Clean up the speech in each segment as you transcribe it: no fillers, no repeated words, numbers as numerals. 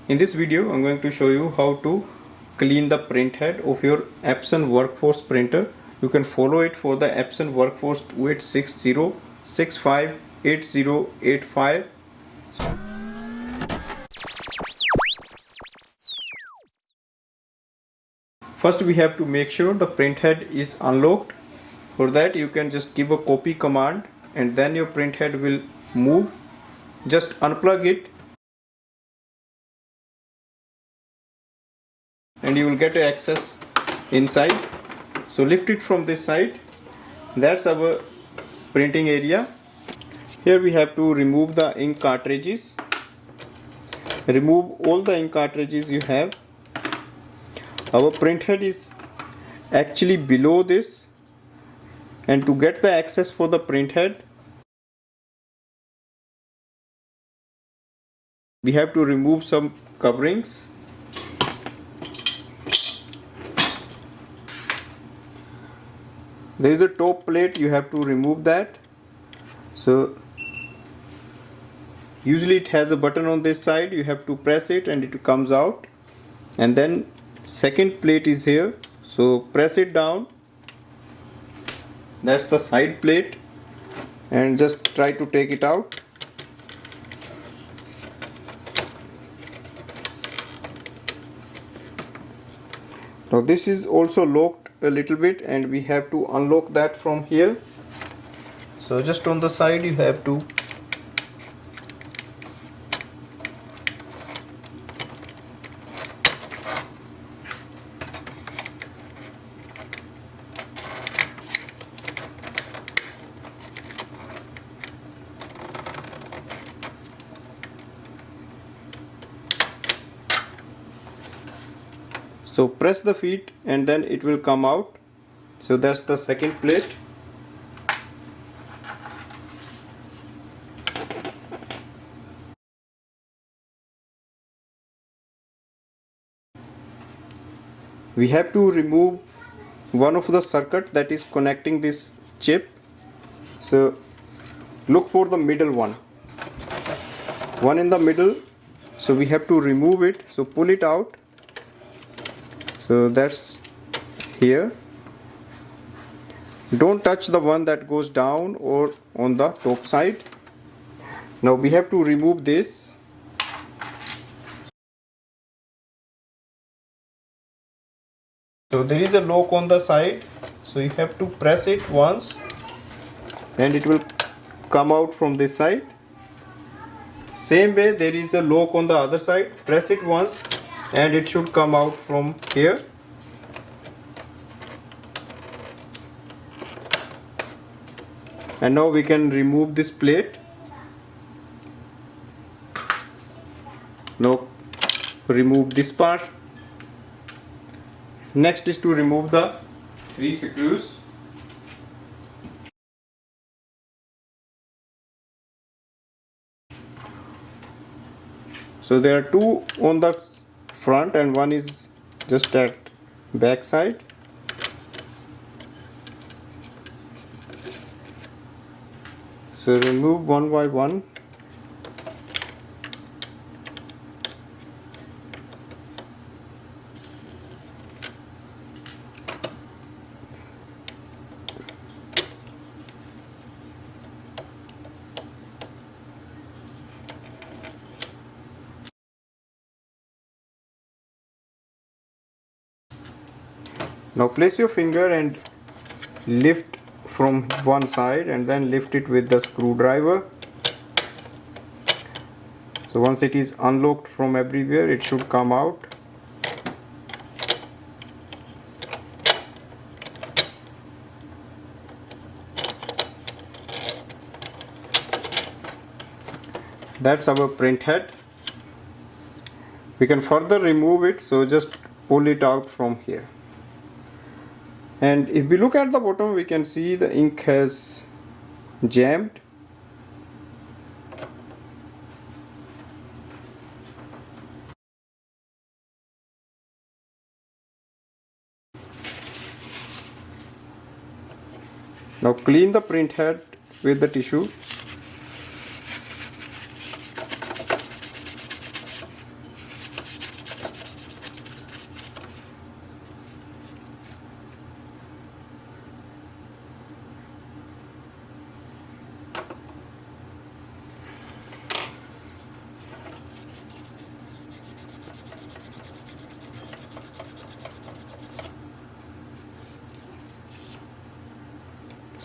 In this video I'm going to show you how to clean the print head of your Epson WorkForce printer. You can follow it for the Epson WorkForce WF2860 WF2880 First we have to make sure the print head is unlocked. For that you can just give a copy command and then your print head will move. Just unplug it and you will get access inside. So lift it from this side. That's our printing area. Here we have to remove the ink cartridges. Remove all the ink cartridges you have. Our print head is actually below this, and to get the access for the print head we have to remove some coverings. There is a top plate, you have to remove that. So usually it has a button on this side, you have to press it and it comes out. And then second plate is here, so press it down. That's the side plate, and just try to take it out. Now this is also locked a little bit and we have to unlock that from here. So just on the side you have to so press the feet and then it will come out. So that's the second plate. We have to remove one of the circuit that is connecting this chip. So look for the middle one in the middle. So we have to remove it, so pull it out. So that's here. Don't touch the one that goes down or on the top side. Now we have to remove this. So there is a lock on the side, so you have to press it once and it will come out from this side. Same way there is a lock on the other side, press it once and it should come out from here. And now we can remove this plate. Now remove this part. Next is to remove the 3 screws. So there are 2 on the front and one is just at back side. So remove one by one. Now place your finger and lift from one side and then lift it with the screwdriver. So once it is unlocked from everywhere, it should come out. That's our print head. We can further remove it, so just pull it out from here. And if we look at the bottom, we can see the ink has jammed. Now clean the print head with the tissue.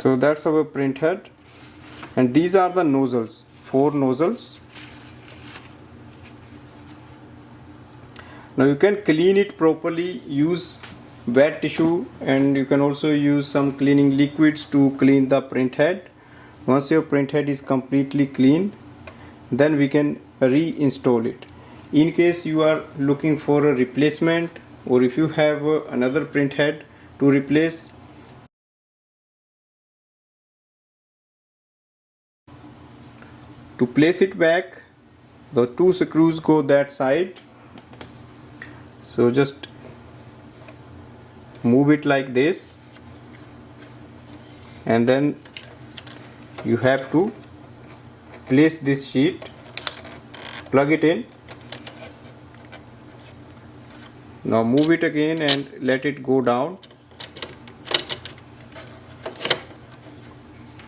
So that's our print head, and these are the nozzles, 4 nozzles. Now you can clean it properly, use wet tissue, and you can also use some cleaning liquids to clean the print head. Once your print head is completely clean, then we can reinstall it. In case you are looking for a replacement, or if you have another print head to replace, to place it back, the 2 screws go that side. So just move it like this, and then you have to place this sheet, plug it in. Now move it again and let it go down.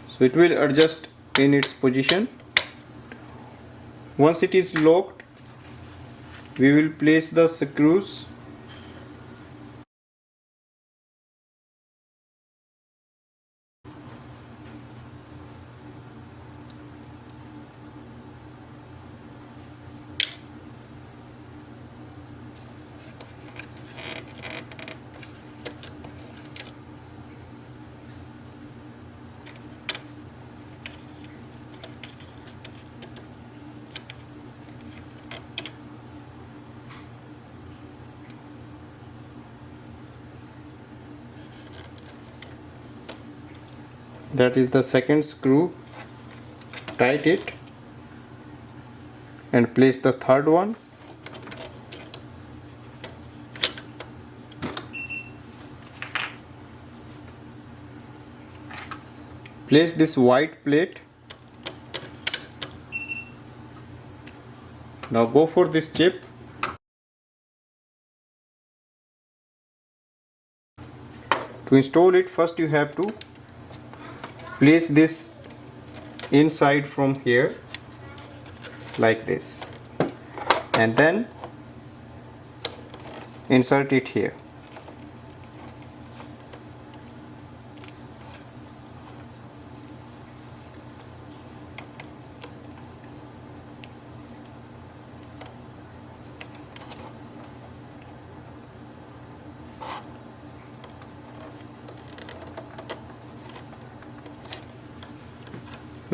So it will adjust in its position. Once it is locked, we will place the screws. That is the second screw. Tight it and place the third one. Place this white plate. Now go for this chip. To install it, first you have to place this inside from here like this, and then insert it here.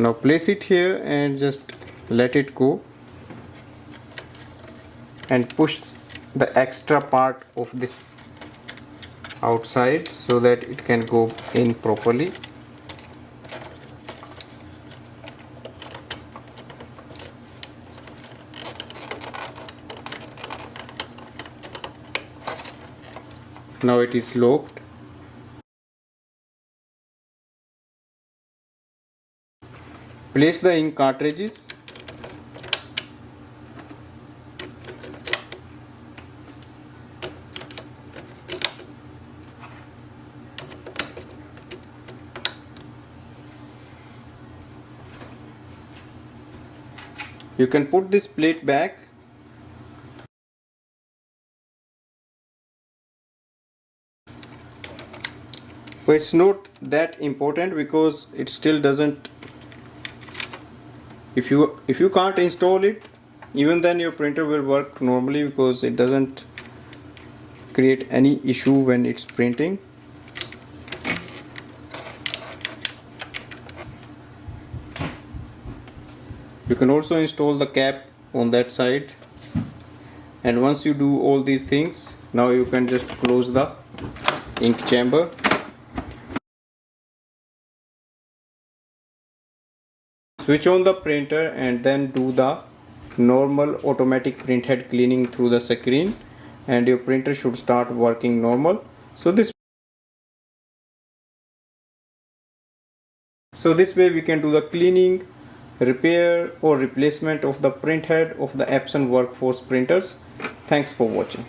Now place it here and just let it go, and push the extra part of this outside so that it can go in properly. Now it is locked. Place the ink cartridges. You can put this plate back. But it's not that important because it still doesn't. If you can't install it, even then your printer will work normally because it doesn't create any issue when it's printing. You can also install the cap on that side, and once you do all these things, now you can just close the ink chamber. Switch on the printer and then do the normal automatic printhead cleaning through the screen, and your printer should start working normal. So this way we can do the cleaning, repair or replacement of the printhead of the Epson WorkForce printers. Thanks for watching.